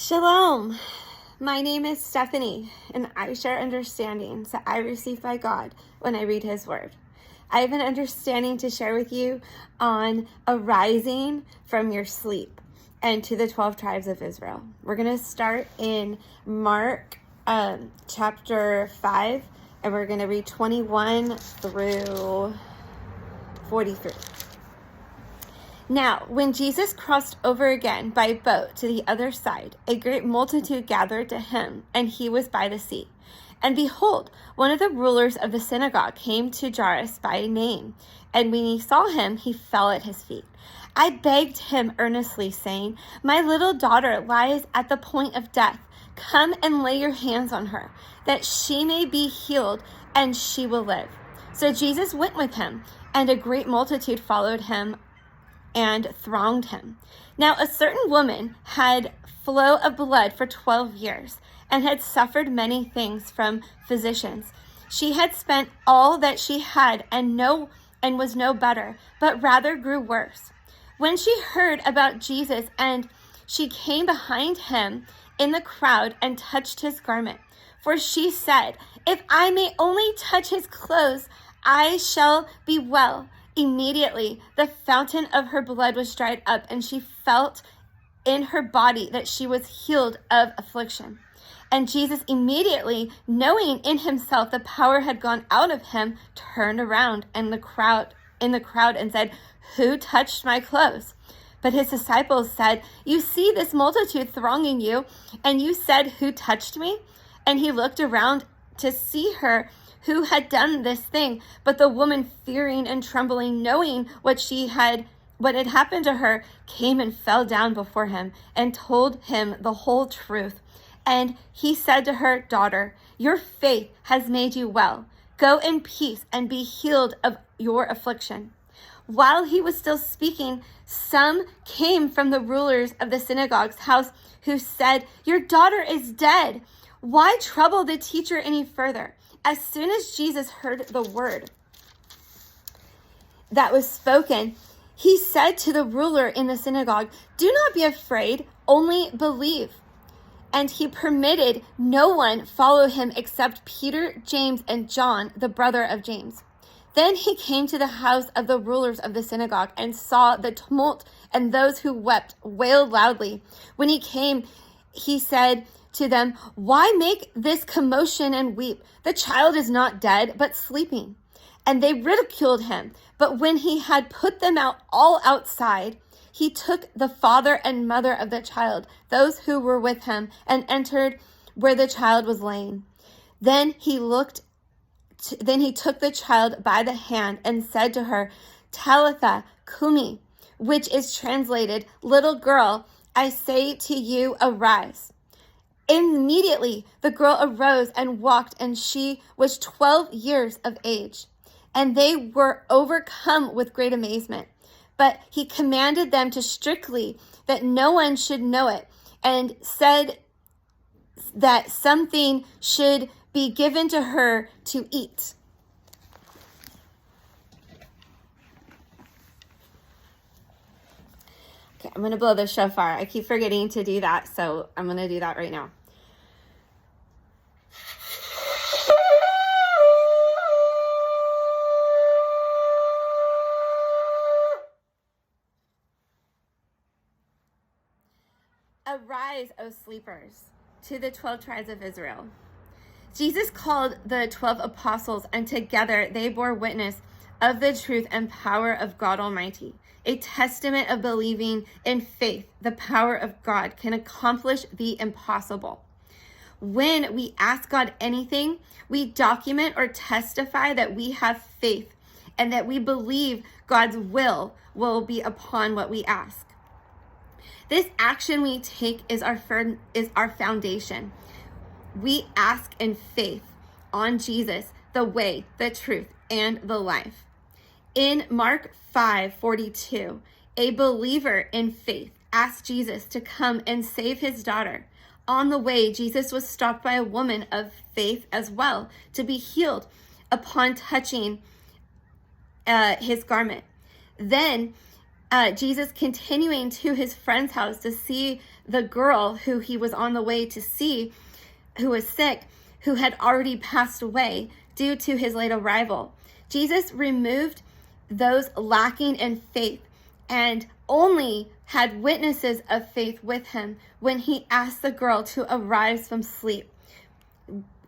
Shalom. My name is Stephanie, and I share understandings that I receive by God when I read His Word. I have an understanding to share with you on arising from your sleep and to the 12 tribes of Israel. We're going to start in Mark chapter 5, and we're going to read 21 through 43. Now, when Jesus crossed over again by boat to the other side, a great multitude gathered to him, and he was by the sea. And behold, one of the rulers of the synagogue came to Jairus by name, and when he saw him, he fell at his feet. I begged him earnestly, saying, "My little daughter lies at the point of death. Come and lay your hands on her, that she may be healed, and she will live." So Jesus went with him, and a great multitude followed him and thronged him. Now a certain woman had flow of blood for 12 years, and had suffered many things from physicians. She had spent all that she had and was no better, but rather grew worse. When she heard about Jesus, and she came behind him in the crowd and touched his garment. For she said, "If I may only touch his clothes, I shall be well." Immediately, the fountain of her blood was dried up, and she felt in her body that she was healed of affliction. And Jesus, immediately knowing in himself the power had gone out of him, turned around in the crowd and said, "Who touched my clothes?" But his disciples said, "You see this multitude thronging you, and you said, 'Who touched me?'" And he looked around to see her who had done this thing. But the woman, fearing and trembling, knowing what had happened to her, came and fell down before him and told him the whole truth. And he said to her, "Daughter, your faith has made you well. Go in peace and be healed of your affliction." While he was still speaking, some came from the rulers of the synagogue's house who said, "Your daughter is dead. Why trouble the teacher any further?" As soon as Jesus heard the word that was spoken, he said to the ruler in the synagogue, "Do not be afraid, only believe." And he permitted no one follow him except Peter, James, and John, the brother of James. Then he came to the house of the rulers of the synagogue and saw the tumult, and those who wept wailed loudly. When he came, he said to them, "Why make this commotion and weep? The child is not dead, but sleeping." And they ridiculed him. But when he had put them all outside, he took the father and mother of the child, those who were with him, and entered where the child was laying. Then he took the child by the hand and said to her, "Talitha cumi," which is translated, "Little girl, I say to you, arise." Immediately the girl arose and walked, and she was 12 years of age. And they were overcome with great amazement. But he commanded them to strictly that no one should know it, and said that something should be given to her to eat. Okay, I'm going to blow the shofar. I keep forgetting to do that, so I'm going to do that right now. Arise, O sleepers, to the 12 tribes of Israel. Jesus called the 12 apostles, and together they bore witness of the truth and power of God Almighty, a testament of believing in faith. The power of God can accomplish the impossible. When we ask God anything, we document or testify that we have faith and that we believe God's will be upon what we ask. This action we take is our foundation. We ask in faith on Jesus, the way, the truth, and the life. In Mark 5:42, a believer in faith asked Jesus to come and save his daughter. On the way, Jesus was stopped by a woman of faith as well to be healed upon touching his garment. Then Jesus, continuing to his friend's house to see the girl who he was on the way to see, who was sick, who had already passed away due to his late arrival. Jesus removed those lacking in faith and only had witnesses of faith with him when he asked the girl to arise from sleep.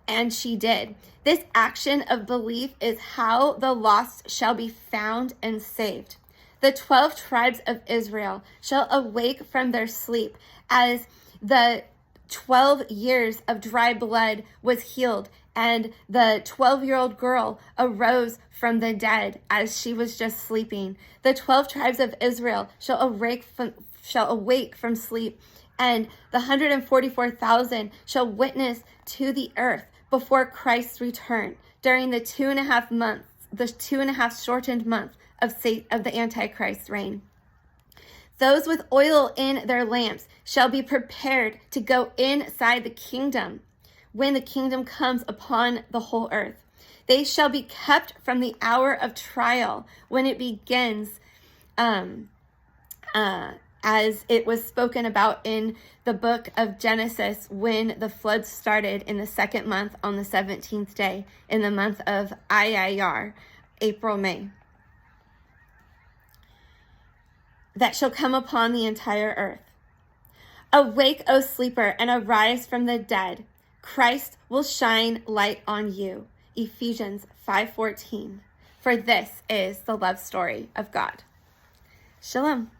And she did. This action of belief is how the lost shall be found and saved. The 12 tribes of Israel shall awake from their sleep as the 12 years of dry blood was healed, and the 12-year-old girl arose from the dead as she was just sleeping. The 12 tribes of Israel shall awake from sleep, and the 144,000 shall witness to the earth before Christ's return during the 2.5 months, the 2.5 shortened month of the Antichrist's reign. Those with oil in their lamps shall be prepared to go inside the kingdom when the kingdom comes upon the whole earth. They shall be kept from the hour of trial when it begins, as it was spoken about in the book of Genesis when the flood started in the 2nd month on the 17th day in the month of Iyar, April, May. That shall come upon the entire earth. Awake, O sleeper, and arise from the dead. Christ will shine light on you. Ephesians 5:14. For this is the love story of God. Shalom.